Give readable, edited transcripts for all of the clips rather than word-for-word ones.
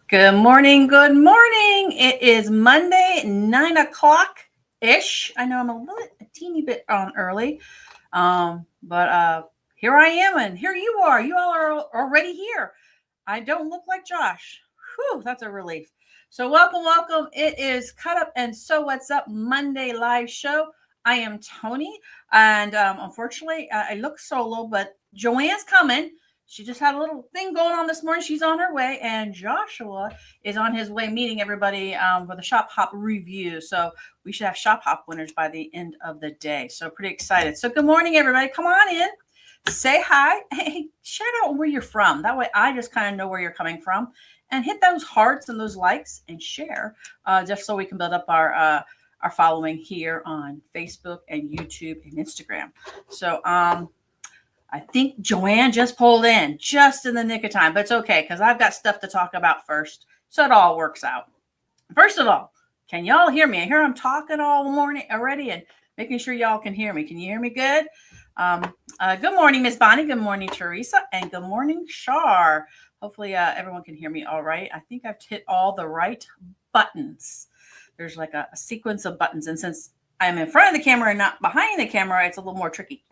Good morning. Good morning. It is Monday, 9 o'clock-ish. I know I'm a teeny bit on early, but here I am, and here you are. You all are already here. I don't look like Josh. Whew, that's a relief. So welcome. It is Cut Up and Sew What's Up Monday live show. I am Tony, and unfortunately, I look solo, but Joanne's coming. She just had a little thing going on this morning. She's on her way, and Joshua is on his way meeting everybody for the Shop Hop review. So we should have Shop Hop winners by the end of the day. So pretty excited. So good morning, everybody. Come on in. Say hi. Hey, shout out where you're from. That way I just kind of know where you're coming from. And hit those hearts and those likes and share just so we can build up our following here on Facebook and YouTube and Instagram. So I think Joanne just pulled in just in the nick of time, but it's okay because I've got stuff to talk about first. So it all works out. First of all, can y'all hear me? I hear I'm talking all morning already and making sure y'all can hear me. Can you hear me good? Good morning, Miss Bonnie. Good morning, Teresa. And good morning, Shar. Hopefully everyone can hear me all right. I think I've hit all the right buttons. There's like a sequence of buttons. And since I'm in front of the camera and not behind the camera, it's a little more tricky.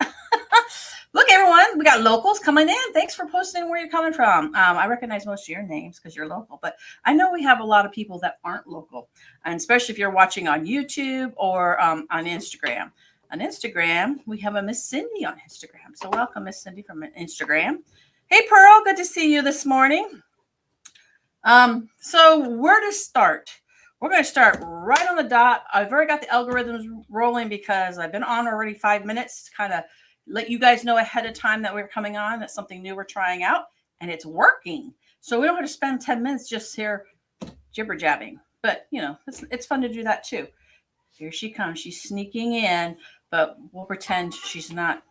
Look, everyone, we got locals coming in. Thanks for posting where you're coming from. I recognize most of your names because you're local, but I know we have a lot of people that aren't local, and especially if you're watching on YouTube or on Instagram. On Instagram, we have a Miss Cindy on Instagram. So welcome, Miss Cindy from Instagram. Hey, Pearl, good to see you this morning. So where to start? We're going to start right on the dot. I've already got the algorithms rolling because I've been on already 5 minutes to kind of let you guys know ahead of time that we're coming on. That's something new we're trying out, and it's working. So we don't have to spend 10 minutes just here jibber jabbing. But, you know, it's fun to do that too. Here she comes. She's sneaking in, but we'll pretend she's not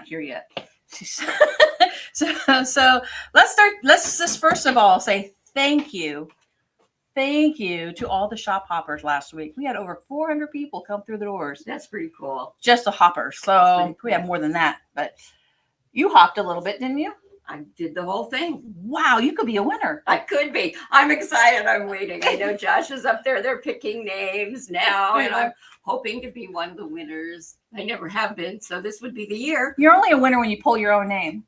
here yet. So let's start. Let's just first of all say thank you. Thank you to all the shop hoppers last week. We had over 400 people come through the doors. That's pretty cool. Just the hoppers. So cool. We have more than that. But you hopped a little bit, didn't you? I did the whole thing. Wow, you could be a winner. I could be. I'm excited. I'm waiting. I know Josh is up there. They're picking names now, and I'm hoping to be one of the winners. I never have been, so this would be the year. You're only a winner when you pull your own name.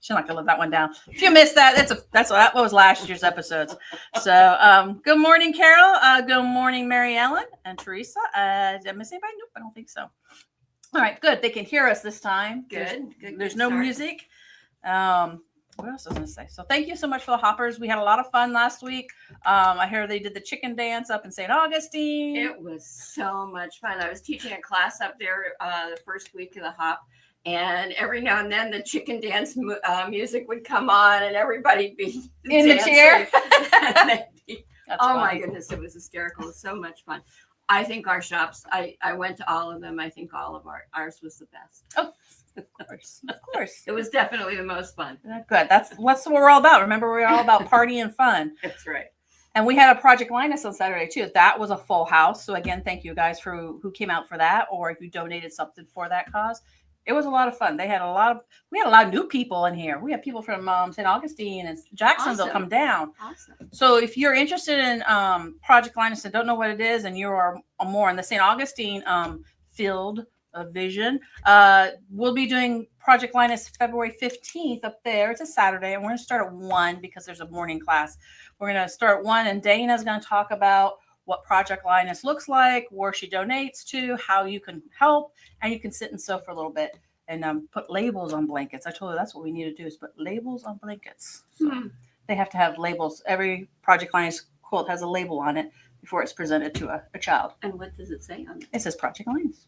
She's not gonna live that one down. If you missed that, that was last year's episodes. So good morning, Carol. Good morning, Mary Ellen and Teresa. Did I miss anybody? Nope, I don't think so. All right, good. They can hear us this time. Good. There's no music. What else was I gonna say? So thank you so much for the hoppers. We had a lot of fun last week. I hear they did the chicken dance up in St. Augustine. It was so much fun. I was teaching a class up there the first week of the hop. And every now and then the chicken dance music would come on and everybody'd be in the chair. My goodness, it was hysterical. It was so much fun. I think our shops, I went to all of them. I think all of ours was the best. Oh, of course. It was definitely the most fun. Good. That's what we're all about. Remember, we're all about party and fun. That's right. And we had a Project Linus on Saturday too. That was a full house. So again, thank you guys for who came out for that, or if you donated something for that cause. It was a lot of fun. We had a lot of new people in here. We had people from St. Augustine and Jacksonville come down. Awesome. So if you're interested in Project Linus and don't know what it is, and you are more in the St. Augustine field of vision, we'll be doing Project Linus February 15th up there. It's a Saturday, and we're going to start at 1 because there's a morning class. We're going to start at 1, and Dana's going to talk about what Project Linus looks like, where she donates to, how you can help, and you can sit and sew for a little bit and put labels on blankets. I told her that's what we need to do is put labels on blankets. So they have to have labels. Every Project Linus quilt has a label on it before it's presented to a child. And what does it say on it? It says Project Linus.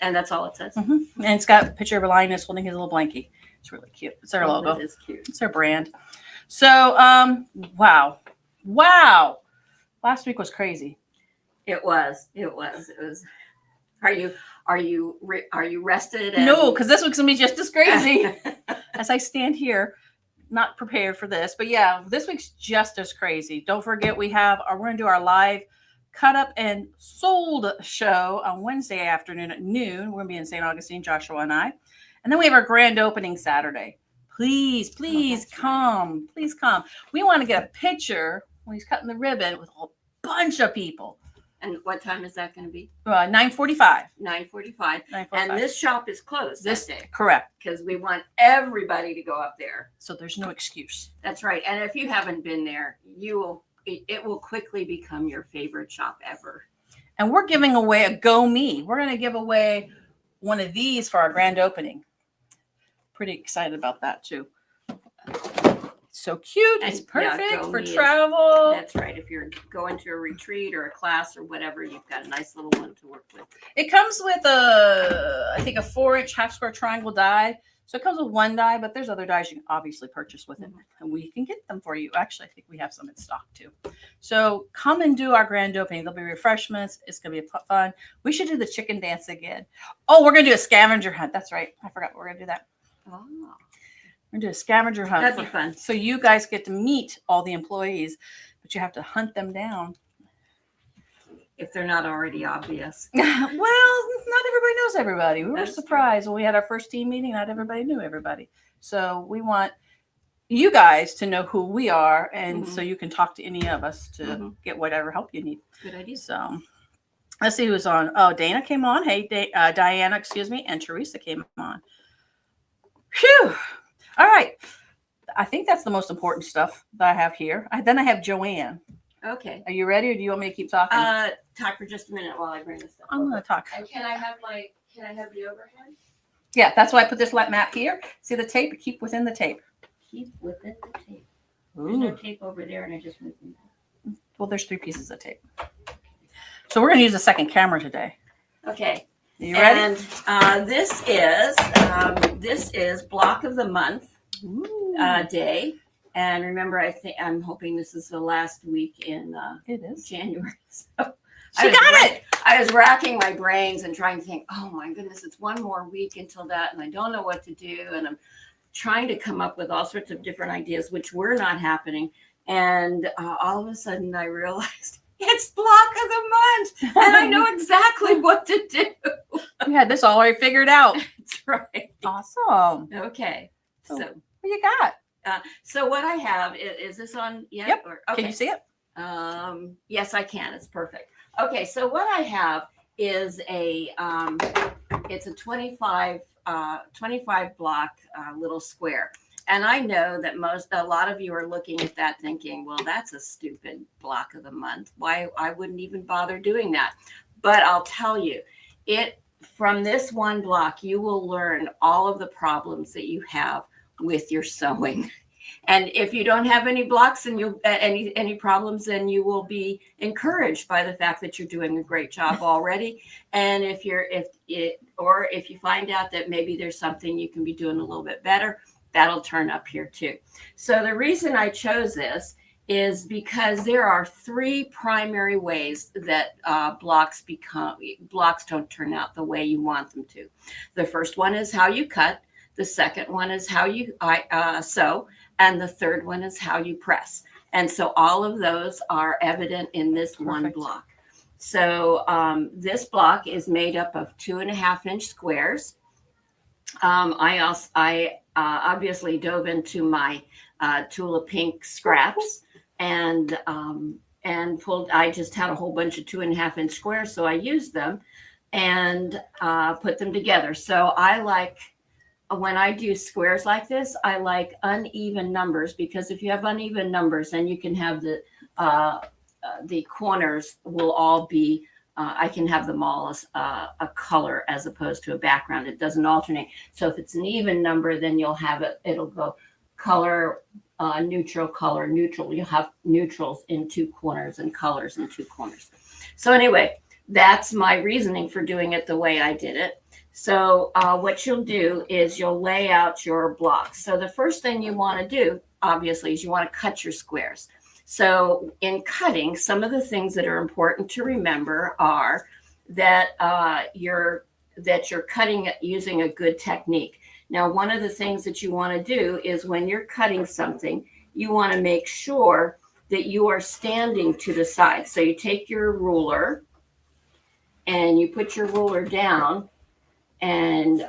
And that's all it says? Mm-hmm. And it's got a picture of a Linus holding his little blankie. It's really cute. It's their logo. It is cute. It's their brand. So, wow. Last week was crazy. It was. Are you rested? No, because this week's gonna be just as crazy as I stand here, not prepared for this. But yeah, this week's just as crazy. Don't forget, we're gonna do our live cut up and sold show on Wednesday afternoon at noon. We're gonna be in St. Augustine, Joshua and I, and then we have our grand opening Saturday. please come. Please come. We want to get a picture when he's cutting the ribbon with a bunch of people. And what time is that going to be? 9:45. 9:45. And this shop is closed this day. Correct. Because we want everybody to go up there. So there's no excuse. That's right. And if you haven't been there, it will quickly become your favorite shop ever. And we're giving away a Go Me. We're going to give away one of these for our grand opening. Pretty excited about that too. So cute. It's perfect for travel. That's right. If you're going to a retreat or a class or whatever, you've got a nice little one to work with. It comes with I think a 4-inch half square triangle die. So it comes with one die, but there's other dies you can obviously purchase with it. And we can get them for you. Actually, I think we have some in stock too. So come and do our grand opening. There'll be refreshments. It's going to be fun. We should do the chicken dance again. Oh, we're going to do a scavenger hunt. That's right. I forgot we're going to do that. Oh. We're going to do a scavenger hunt. That'd be fun. So you guys get to meet all the employees, but you have to hunt them down. If they're not already obvious. Well, not everybody knows everybody. We were surprised when we had our first team meeting. Not everybody knew everybody. So we want you guys to know who we are, and so you can talk to any of us to get whatever help you need. Good idea. So let's see who's on. Oh, Dana came on. Hey, Diana, excuse me, and Teresa came on. Phew. All right. I think that's the most important stuff that I have here. Then I have Joanne. Okay. Are you ready, or do you want me to keep talking? Talk for just a minute while I bring this stuff. I'm going to talk. And can I have the overhead? Yeah, that's why I put this map here. See the tape? Keep within the tape. Keep within the tape. There's no tape over there, and I just moved them. Well, there's 3 pieces of tape. So we're going to use a second camera today. Okay. You ready? And this is block of the month day. And remember, I'm hoping this is the last week in it is January. So she got it. I was racking my brains and trying to think, oh my goodness, it's one more week until that, and I don't know what to do. And I'm trying to come up with all sorts of different ideas, which were not happening. And all of a sudden, I realized it's block of the month, and I know exactly what to do. You had this already figured out. That's right. Awesome. Okay. So what you got? So what I have is this on yet? Yep. Okay. Can you see it? Yes, I can. It's perfect. Okay. So what I have is it's a 25 block little square. And I know that a lot of you are looking at that thinking, well, that's a stupid block of the month. Why I wouldn't even bother doing that. But I'll tell you, from this one block, you will learn all of the problems that you have with your sewing. And if you don't have any blocks and any problems, then you will be encouraged by the fact that you're doing a great job already. And if you find out that maybe there's something you can be doing a little bit better, that'll turn up here too. So the reason I chose this is because there are 3 primary ways that blocks don't turn out the way you want them to. The first one is how you cut. The second one is how you sew. And the third one is how you press. And so all of those are evident in this one block. So this block is made up of 2.5-inch squares. I obviously dove into my Tula Pink scraps and pulled. I just had a whole bunch of 2.5-inch squares, so I used them and put them together. So when I do squares like this, I like uneven numbers, because if you have uneven numbers, then you can have the corners will all be. I can have them all as a color as opposed to a background. It doesn't alternate. So if it's an even number, then you'll have it'll go color, neutral, color, neutral. You'll have neutrals in 2 corners and colors in 2 corners. So anyway, that's my reasoning for doing it the way I did it. So what you'll do is you'll lay out your blocks. So the first thing you want to do, obviously, is you want to cut your squares. So in cutting, some of the things that are important to remember are that you're cutting using a good technique. Now, one of the things that you want to do is when you're cutting something, you want to make sure that you are standing to the side. So you take your ruler and you put your ruler down, and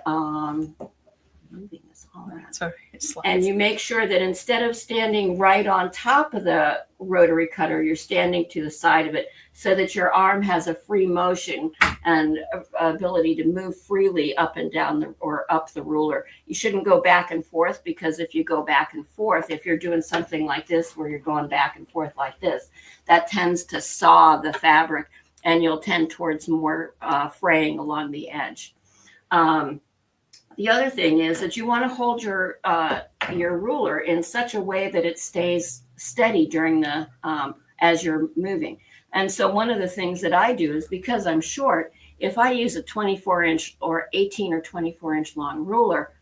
moving this all around. That's all right. It slides. And you make sure that instead of standing right on top of the rotary cutter, you're standing to the side of it so that your arm has a free motion and ability to move freely up and down or up the ruler. You shouldn't go back and forth, because if you go back and forth, if you're doing something like this where you're going back and forth like this, that tends to saw the fabric and you'll tend towards more fraying along the edge. The other thing is that you want to hold your ruler in such a way that it stays steady during the as you're moving. And so one of the things that I do is, because I'm short, if I use a 24-inch or 18 or 24-inch long ruler,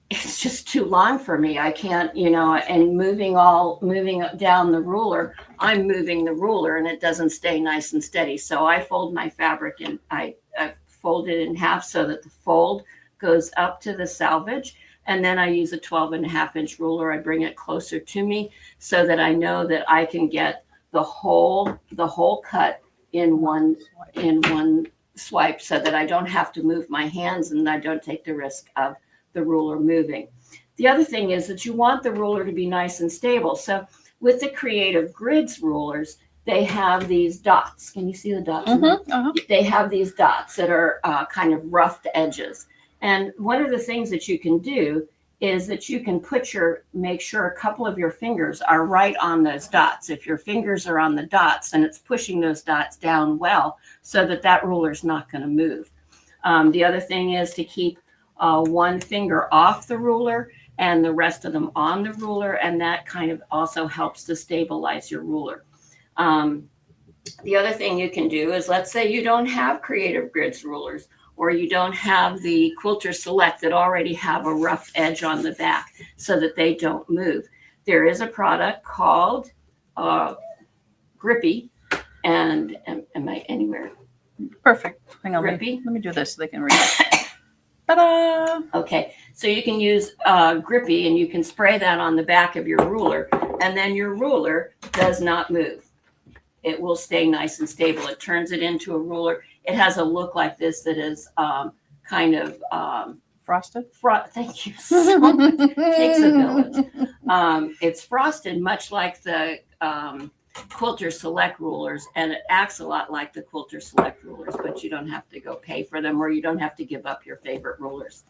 it's just too long for me. I can't, and moving down the ruler, I'm moving the ruler and it doesn't stay nice and steady. So I fold my fabric and I fold it in half so that the fold goes up to the selvage. And then I use a 12.5-inch ruler. I bring it closer to me so that I know that I can get the whole cut in one swipe, so that I don't have to move my hands and I don't take the risk of the ruler moving. The other thing is that you want the ruler to be nice and stable. So with the Creative Grids rulers, they have these dots. Can you see the dots? They have these dots that are kind of roughed edges. And one of the things that you can do is that you can make sure a couple of your fingers are right on those dots. If your fingers are on the dots, then it's pushing those dots down well so that that ruler is not going to move. The other thing is to keep one finger off the ruler and the rest of them on the ruler, and that kind of also helps to stabilize your ruler. The other thing you can do is, let's say you don't have Creative Grids rulers, or you don't have the Quilter Select that already have a rough edge on the back so that they don't move. There is a product called Grippy, and am I anywhere? Perfect. Hang on. Grippy? Let me do this so they can read it. Ta-da! Okay, so you can use Grippy, and you can spray that on the back of your ruler, and then your ruler does not move. It will stay nice and stable. It turns it into a ruler. It has a look like this that is kind of frosted. Thank you so much. Takes a village. It's frosted, much like the Quilter Select rulers, and it acts a lot like the Quilter Select rulers, but you don't have to go pay for them, or you don't have to give up your favorite rulers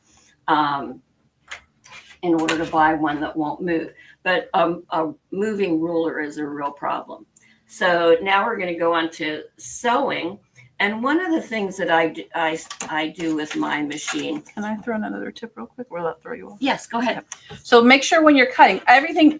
in order to buy one that won't move. But a moving ruler is a real problem. So now we're going to go on to sewing. And one of the things that I do with my machine. Can I throw in another tip real quick? Or will that throw you off? Yes, go ahead. So make sure when you're cutting everything,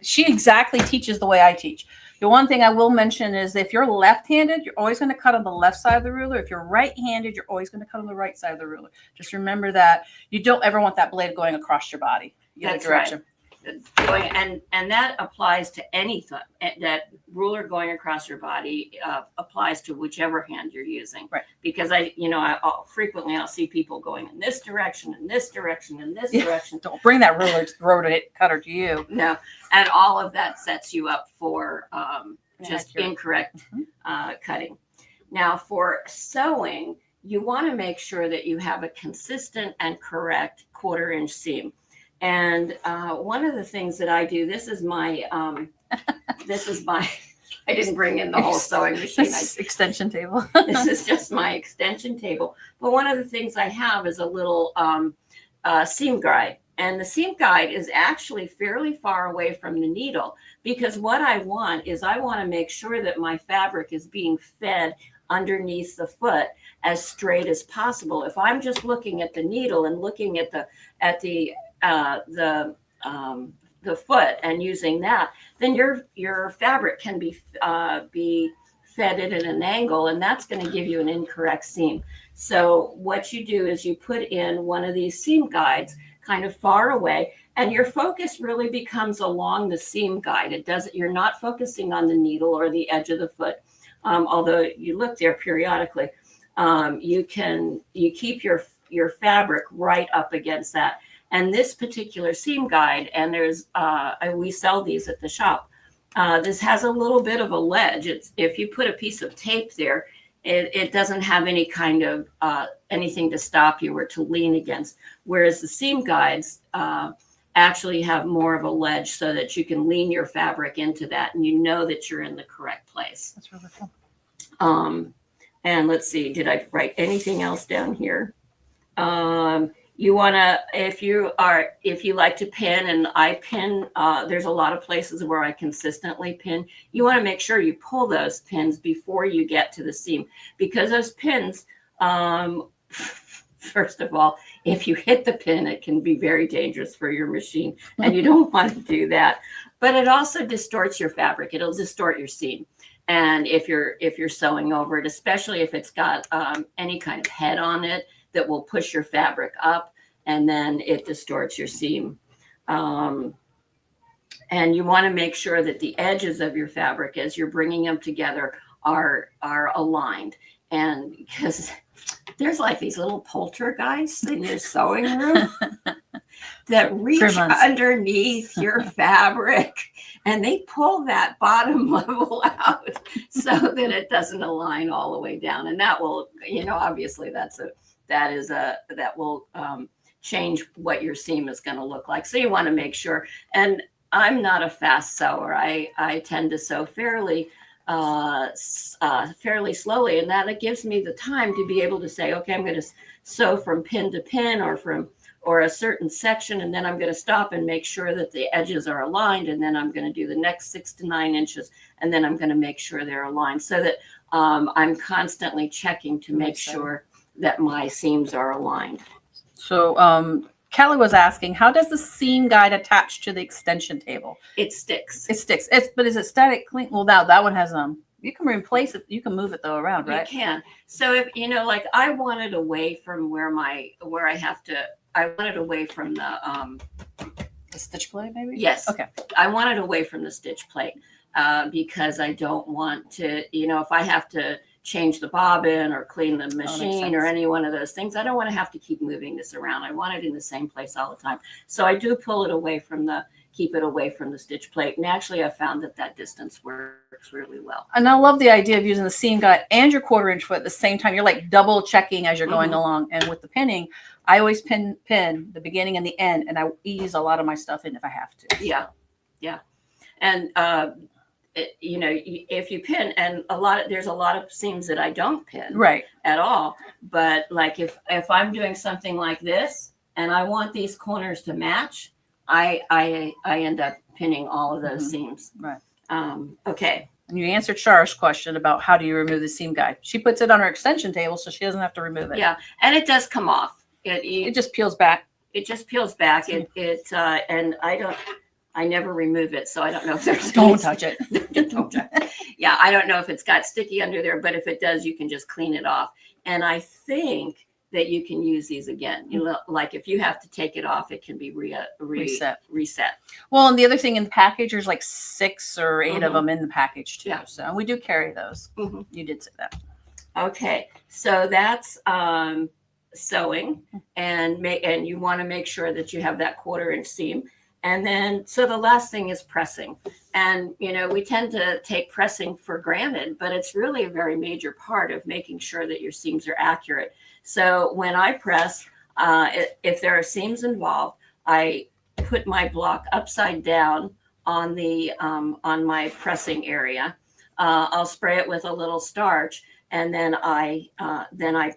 she exactly teaches the way I teach. The one thing I will mention is, if you're left-handed, you're always going to cut on the left side of the ruler. If you're right-handed, you're always going to cut on the right side of the ruler. Just remember that you don't ever want that blade going across your body. That's right. And that applies to anything. That ruler going across your body applies to whichever hand you're using. Right. Because frequently I'll see people going in this direction, in this direction, in this direction. Don't bring that rotary cutter to you. No, and all of that sets you up for just incorrect cutting. Now, for sewing, you want to make sure that you have a consistent and correct 1/4-inch seam. And one of the things that I do, this is my, I didn't bring in the whole sewing machine. Extension table. This is just my extension table. But one of the things I have is a little seam guide. And the seam guide is actually fairly far away from the needle, because what I want to make sure that my fabric is being fed underneath the foot as straight as possible. If I'm just looking at the needle and looking at the foot and using that, then your fabric can be fed in at an angle, and that's going to give you an incorrect seam. So what you do is you put in one of these seam guides kind of far away, and your focus really becomes along the seam guide. You're not focusing on the needle or the edge of the foot, although you look there periodically. You keep your fabric right up against that. And this particular seam guide, and we sell these at the shop. This has a little bit of a ledge. If you put a piece of tape there, it doesn't have any kind of anything to stop you or to lean against. Whereas the seam guides actually have more of a ledge so that you can lean your fabric into that and you know that you're in the correct place. That's really cool. And let's see, did I write anything else down here? You want to, if you like to pin, and I pin, there's a lot of places where I consistently pin. You want to make sure you pull those pins before you get to the seam, because those pins, first of all, if you hit the pin, it can be very dangerous for your machine, and you don't want to do that. But it also distorts your fabric. It'll distort your seam. And if you're sewing over it, especially if it's got any kind of head on it that will push your fabric up, and then it distorts your seam. And you want to make sure that the edges of your fabric, as you're bringing them together, are aligned. And because there's like these little poltergeists in your sewing room that reach underneath your fabric, and they pull that bottom level out so that it doesn't align all the way down. And that will, obviously that will change what your seam is going to look like. So you want to make sure. And I'm not a fast sewer. I tend to sew fairly slowly, and that it gives me the time to be able to say, okay, I'm going to sew from pin to pin or a certain section, and then I'm going to stop and make sure that the edges are aligned, and then I'm going to do the next 6 to 9 inches, and then I'm going to make sure they're aligned, so that I'm constantly checking to make sure that my seams are aligned. So Kelly was asking, how does the seam guide attach to the extension table? It sticks. It sticks. But is it static clean? Well, now that one has you can replace it. You can move it though around, right? You can. So if like I want it away from I want it away from the stitch plate, maybe? Yes. Okay. I want it away from the stitch plate because I don't want to, if I have to change the bobbin or clean the machine or any one of those things, I don't want to have to keep moving this around. I want it in the same place all the time. So I do pull it away keep it away from the stitch plate. And actually I found that distance works really well. And I love the idea of using the seam guide and your 1/4 inch foot at the same time. You're like double checking as you're going along. And with the pinning, I always pin the beginning and the end, and I ease a lot of my stuff in if I have to. Yeah. Yeah. And, if you pin, and there's a lot of seams that I don't pin at all. But like if I'm doing something like this and I want these corners to match, I end up pinning all of those seams. Right. Okay. And you answered Char's question about how do you remove the seam guide. She puts it on her extension table so she doesn't have to remove it. Yeah, and it does come off. It just peels back. It just peels back. And I never remove it, so I don't know if there's. Don't touch it. Don't touch it. Yeah, I don't know if it's got sticky under there, but if it does, you can just clean it off. And I think that you can use these again. Like if you have to take it off, it can be reset. Well, and the other thing in the package, there's like 6 or 8 of them in the package too. Yeah. So we do carry those. You did say that. Okay, so that's sewing, and you want to make sure that you have that 1/4 inch seam. And then, so the last thing is pressing. And, we tend to take pressing for granted, but it's really a very major part of making sure that your seams are accurate. So when I press, if there are seams involved, I put my block upside down on on my pressing area. I'll spray it with a little starch, and then I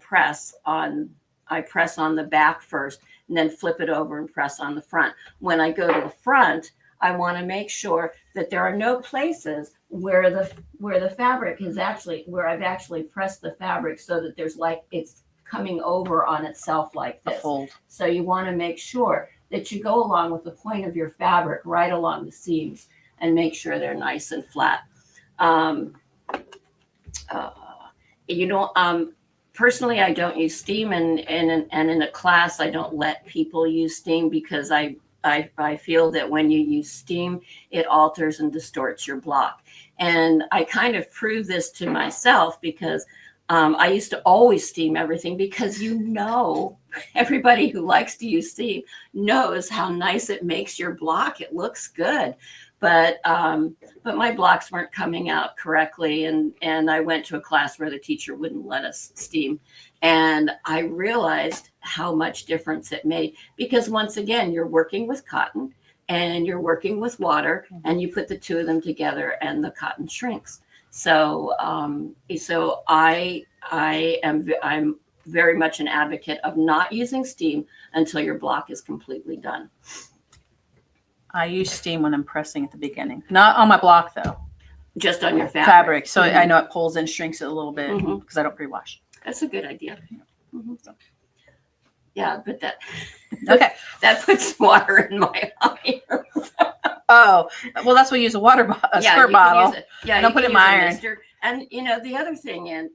press on the back first, and then flip it over and press on the front. When I go to the front, I want to make sure that there are no places where the fabric is where I've actually pressed the fabric so that there's it's coming over on itself like this. So you want to make sure that you go along with the point of your fabric right along the seams and make sure they're nice and flat. Personally, I don't use steam, and in a class, I don't let people use steam because I feel that when you use steam, it alters and distorts your block. And I kind of prove this to myself because I used to always steam everything because everybody who likes to use steam knows how nice it makes your block. It looks good. but my blocks weren't coming out correctly, and I went to a class where the teacher wouldn't let us steam, and I realized how much difference it made, because once again, you're working with cotton and you're working with water, and you put the two of them together and the cotton shrinks. So I'm very much an advocate of not using steam until your block is completely done. I use steam when I'm pressing at the beginning. Not on my block though. Just on your Fabric. So I know it pulls and shrinks it a little bit because I don't pre-wash. That's a good idea. Yeah, but that puts water in my eye. Oh, well, that's what you use a squirt bottle. Yeah, don't put it in my iron. And the other thing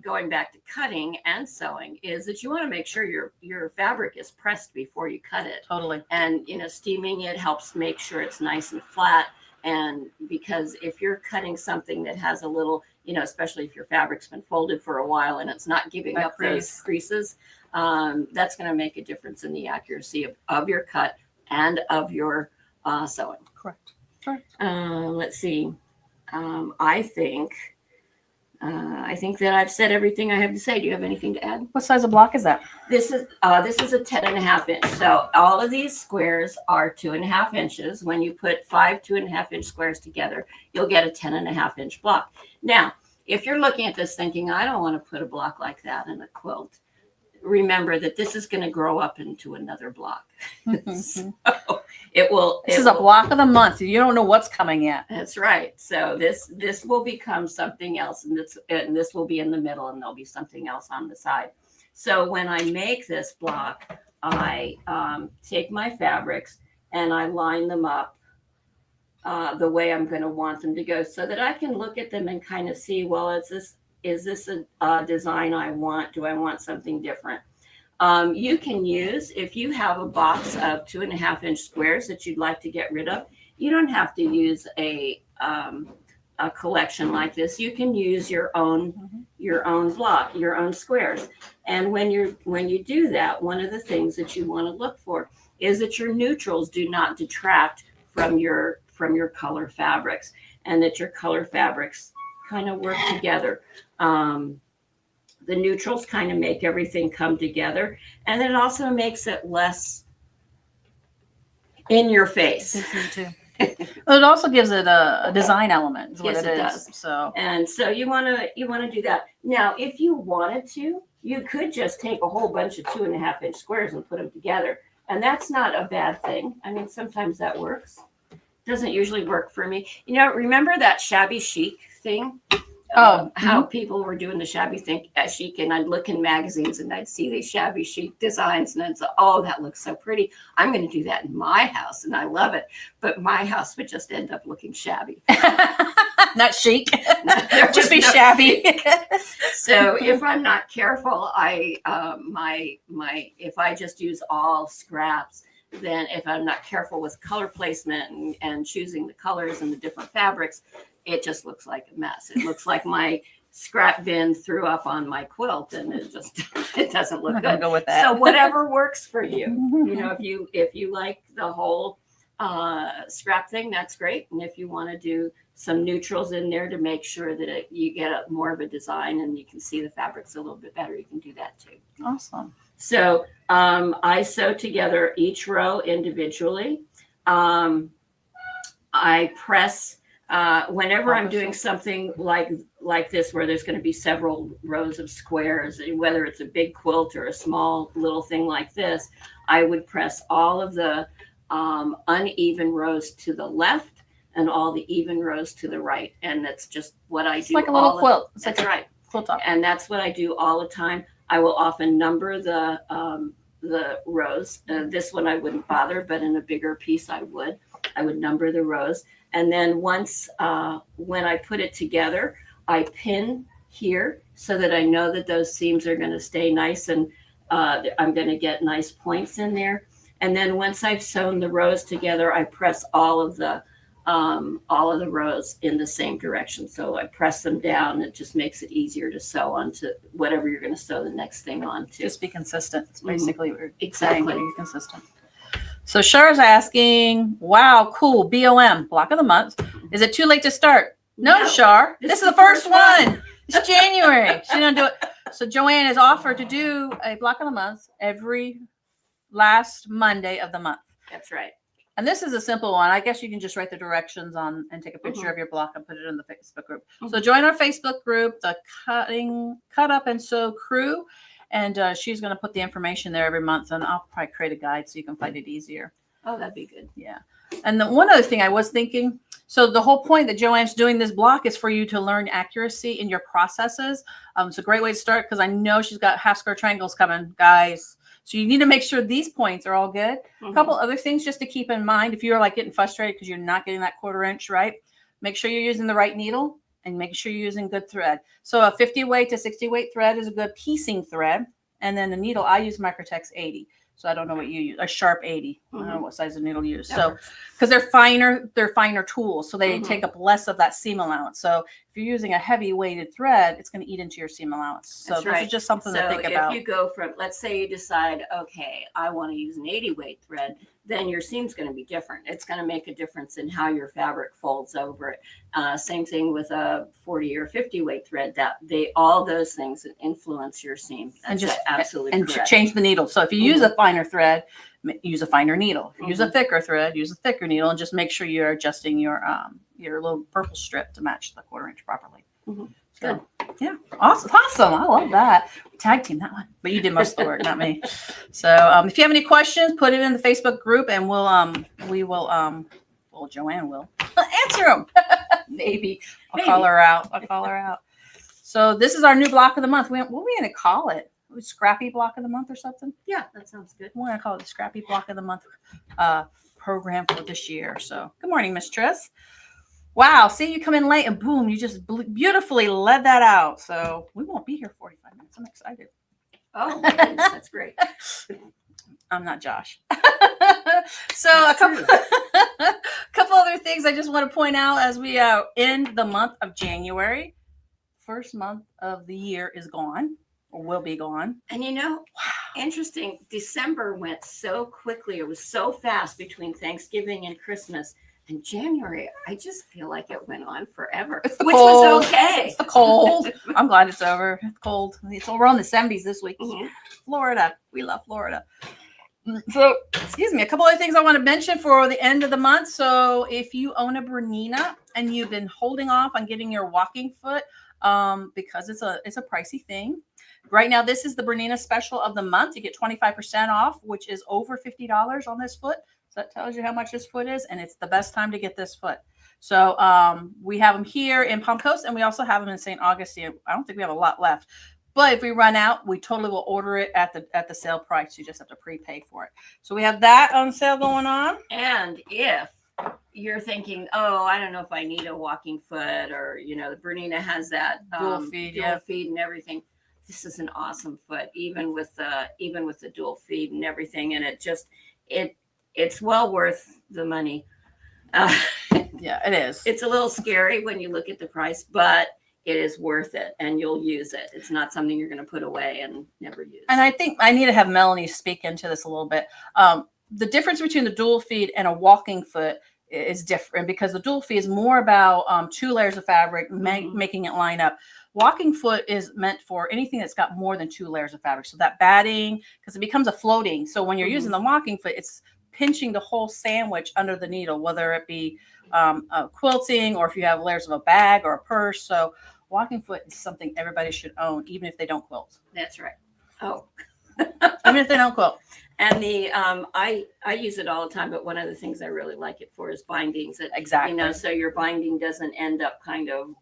going back to cutting and sewing is that you want to make sure your fabric is pressed before you cut it. Totally. And steaming it helps make sure it's nice and flat. And because if you're cutting something that has a little, especially if your fabric's been folded for a while and it's not giving up those creases, that's going to make a difference in the accuracy of your cut and of your sewing. Correct. Let's see. I think that I've said everything I have to say. Do you have anything to add? What size of block is that? This is a 10.5 inch. So all of these squares are 2.5 inches. When you put 5 2.5 inch squares together, you'll get a 10.5 inch block. Now, if you're looking at this thinking, I don't want to put a block like that in a quilt, remember that this is going to grow up into another block. So it will. This is a block of the month. You don't know what's coming yet. That's right. So this will become something else, and this will be in the middle, and there'll be something else on the side. So when I make this block, I take my fabrics and I line them up the way I'm going to want them to go, so that I can look at them and kind of see, well, is this a design I want? Do I want something different? You can use, if you have a box of 2.5 inch squares that you'd like to get rid of, you don't have to use a collection like this. You can use your own block, your own squares. And when you do that, one of the things that you want to look for is that your neutrals do not detract from your color fabrics, and that your color fabrics kind of work together. The neutrals kind of make everything come together, and it also makes it less in your face. Well, it also gives it a design element, is what Yes, it is. does. So you want to do that. Now, if you wanted to, you could just take a whole bunch of 2.5 inch squares and put them together, and that's not a bad thing. I mean, sometimes that works. Doesn't usually work for me. Remember that shabby chic thing? How people were doing the shabby chic, and I'd look in magazines and I'd see these shabby chic designs, and I'd say, oh, that looks so pretty. I'm going to do that in my house, and I love it. But my house would just end up looking shabby. Not chic. Just be shabby. So if I'm not careful, if I just use all scraps, then if I'm not careful with color placement and choosing the colors and the different fabrics, it just looks like a mess. It looks like my scrap bin threw up on my quilt, and it doesn't look good. Go with that. So whatever works for you. If you like the whole scrap thing, that's great. And if you want to do some neutrals in there to make sure that you get more of a design and you can see the fabrics a little bit better, you can do that too. Awesome. So I sew together each row individually. I press whenever I'm doing something like this, where there's going to be several rows of squares, whether it's a big quilt or a small little thing like this, I would press all of the uneven rows to the left and all the even rows to the right. And that's just what I do. It's like a little quilt. That's right. Quilt top. And that's what I do all the time. I will often number the rows. This one I wouldn't bother, but in a bigger piece I would number the rows. And then once, when I put it together, I pin here so that I know that those seams are going to stay nice, and I'm going to get nice points in there. And then once I've sewn the rows together, I press all of the rows in the same direction. So I press them down. It just makes it easier to sew onto whatever you're going to sew the next thing onto. Just be consistent. It's basically what you're Exactly. saying, be consistent. So Char's asking, wow, cool, BOM, block of the month. Is it too late to start? No, Char. This is the first one. It's January. She's going to do it. So Joanne has offered to do a block of the month every last Monday of the month. That's right. And this is a simple one. I guess you can just write the directions on and take a picture of your block and put it in the Facebook group. So join our Facebook group, the Cut Up and Sew Crew. And she's going to put the information there every month. And I'll probably create a guide so you can find it easier. Oh, that'd be good. Yeah. And the one other thing I was thinking, so the whole point that Joanne's doing this block is for you to learn accuracy in your processes. It's a great way to start because I know she's got half square triangles coming, guys. So you need to make sure these points are all good. A couple other things just to keep in mind if you're like getting frustrated because you're not getting that 1/4 inch right. Make sure you're using the right needle and make sure you're using good thread. So a 50 weight to 60 weight thread is a good piecing thread. And then the needle, I use Microtex 80. So I don't know what you use, a sharp 80. I don't know what size of needle you use. So because they're finer tools. So they take up less of that seam allowance. So if you're using a heavy weighted thread, it's going to eat into your seam allowance. So this is just something to think about. If you go from, let's say you decide, okay, I want to use an 80 weight thread, then your seam's going to be different. It's going to make a difference in how your fabric folds over it. Same thing with a 40 or 50 weight thread. All those things influence your seam. That's and just absolutely correct. Change the needle. So if you use a finer thread, use a finer needle. If you use a thicker thread, use a thicker needle, and just make sure you're adjusting your little purple strip to match the 1/4 inch properly. Good. Yeah, awesome. I love that. Tag team that one, but you did most of the work, not me. So if you have any questions, put it in the Facebook group, and Joanne will answer them. Maybe I'll call her out. So this is our new block of the month. What are we going to call it? Scrappy block of the month or something? Yeah, that sounds good. We're going to call it the Scrappy block of the month program for this year. So good morning, Miss Triss. Wow, see, you come in late and boom, you just beautifully led that out. So we won't be here 45 minutes. I'm excited. Oh, my goodness, that's great. I'm not Josh. So a couple other things I just want to point out as we end the month of January. First month of the year is gone or will be gone. And interesting, December went so quickly. It was so fast between Thanksgiving and Christmas. And January, I just feel like it went on forever, which cold. was okay. It's the cold. I'm glad it's over. It's cold. We're on the 70s this week. Florida. We love Florida. So, excuse me, a couple other things I want to mention for the end of the month. So if you own a Bernina and you've been holding off on getting your walking foot because it's a pricey thing. Right now, this is the Bernina special of the month. You get 25% off, which is over $50 on this foot. That tells you how much this foot is, and it's the best time to get this foot. So we have them here in Palm Coast, and we also have them in St. Augustine. I don't think we have a lot left, but if we run out, we totally will order it at the sale price. You just have to prepay for it. So we have that on sale going on. And if you're thinking, oh, I don't know if I need a walking foot, or the Bernina has that dual feed and everything. This is an awesome foot, even with the dual feed and everything, and it's well worth the money. Yeah, it is. It's a little scary when you look at the price, but it is worth it, and you'll use it. It's not something you're going to put away and never use. And I think I need to have Melanie speak into this a little bit. The difference between the dual feed and a walking foot is different because the dual feed is more about 2 layers of fabric, making it line up. Walking foot is meant for anything that's got more than 2 layers of fabric. So that batting, because it becomes a floating. So when you're using the walking foot, it's pinching the whole sandwich under the needle, whether it be quilting or if you have layers of a bag or a purse. So walking foot is something everybody should own, even if they don't quilt. That's right. Oh, even if they don't quilt. And the I use it all the time, but one of the things I really like it for is bindings. Exactly. So your binding doesn't end up kind of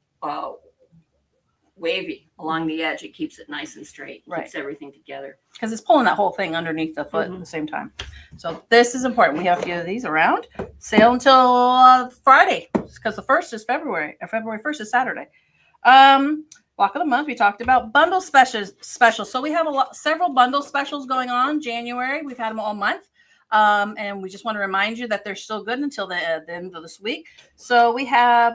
wavy along the edge. It keeps it nice and straight. Keeps everything together. Because it's pulling that whole thing underneath the foot at the same time. So this is important. We have a few of these around. Sale until Friday, because the 1st is February. February 1st is Saturday. Block of the month, we talked about bundle specials. So we have several bundle specials going on January. We've had them all month. And we just want to remind you that they're still good until the end of this week. So we have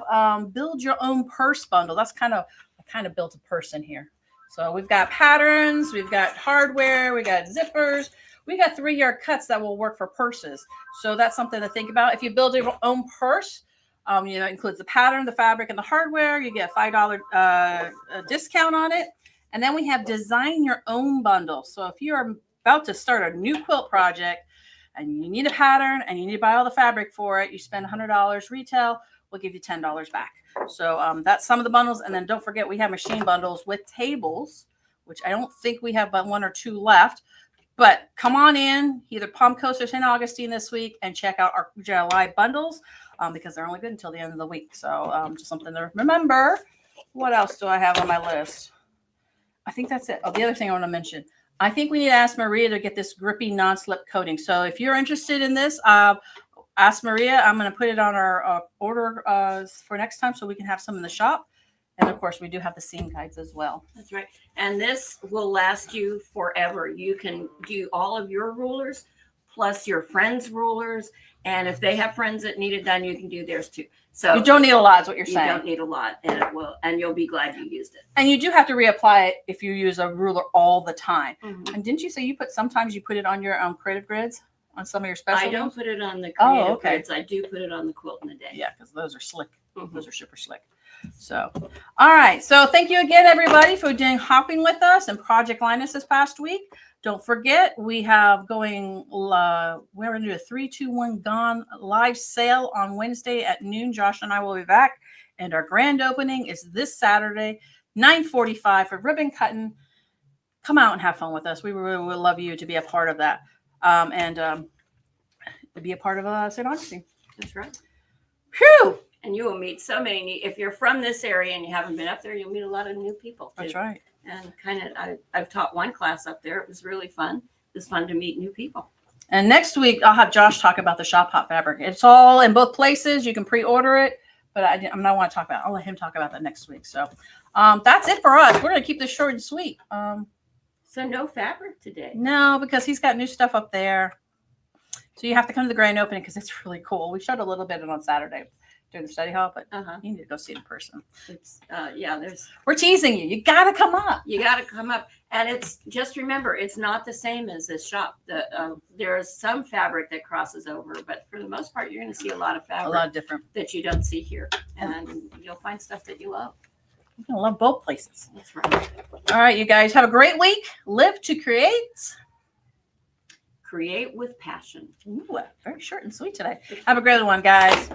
build your own purse bundle. That's kind of built a purse in here. So we've got patterns, we've got hardware, we got zippers. We got 3-yard cuts that will work for purses. So that's something to think about. If you build your own purse, you know, it includes the pattern, the fabric, and the hardware. You get a $5 discount on it. And then we have design your own bundle. So if you are about to start a new quilt project and you need a pattern and you need to buy all the fabric for it, you spend $100 retail, we'll give you $10 back. So that's some of the bundles. And then don't forget, we have machine bundles with tables, which I don't think we have but 1 or 2 left. But come on in, either Palm Coast or St. Augustine this week, and check out our July bundles because they're only good until the end of the week. So just something to remember. What else do I have on my list? I think that's it. Oh, the other thing I want to mention, I think we need to ask Maria to get this grippy non-slip coating. So if you're interested in this, ask Maria. I'm going to put it on our order for next time so we can have some in the shop. And of course, we do have the seam guides as well. That's right. And this will last you forever. You can do all of your rulers plus your friends' rulers. And if they have friends that need it done, you can do theirs too. So you don't need a lot, is what you're saying. You don't need a lot, and it will, and you'll be glad you used it. And you do have to reapply it if you use a ruler all the time. Mm-hmm. And didn't you say sometimes you put it on your creative grids on some of your special? I don't put it on the creative okay. grids. I do put it on the quilt in a day. Yeah, because those are slick. Mm-hmm. Those are super slick. So, all right. So thank you again, everybody, for doing hopping with us and Project Linus this past week. Don't forget, we have going, we're going to do a 3-2-1 Gone live sale on Wednesday at noon. Josh and I will be back. And our grand opening is this Saturday, 9:45 for ribbon cutting. Come out and have fun with us. We really would love you to be a part of that. And to be a part of St. Augustine. That's right. Whew! And you will meet so many. If you're from this area and you haven't been up there, you'll meet a lot of new people too. That's right. And I've taught one class up there. It was really fun. It was fun to meet new people. And next week, I'll have Josh talk about the shop hop fabric. It's all in both places. You can pre-order it, but I'm not want to talk about it. I'll let him talk about that next week. So that's it for us. We're going to keep this short and sweet. So no fabric today? No, because he's got new stuff up there. So you have to come to the grand opening because it's really cool. We showed a little bit on Saturday during the study hall, but you need to go see it in person. It's there's. We're teasing you. You got to come up. You got to come up, and it's just remember, it's not the same as this shop. There is some fabric that crosses over, but for the most part, you're going to see a lot of fabric, a lot of different that you don't see here, and you'll find stuff that you love. You're going to love both places. That's right. All right, you guys have a great week. Live to create. Create with passion. Ooh, very short and sweet today. Have a great one, guys.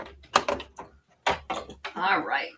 All right.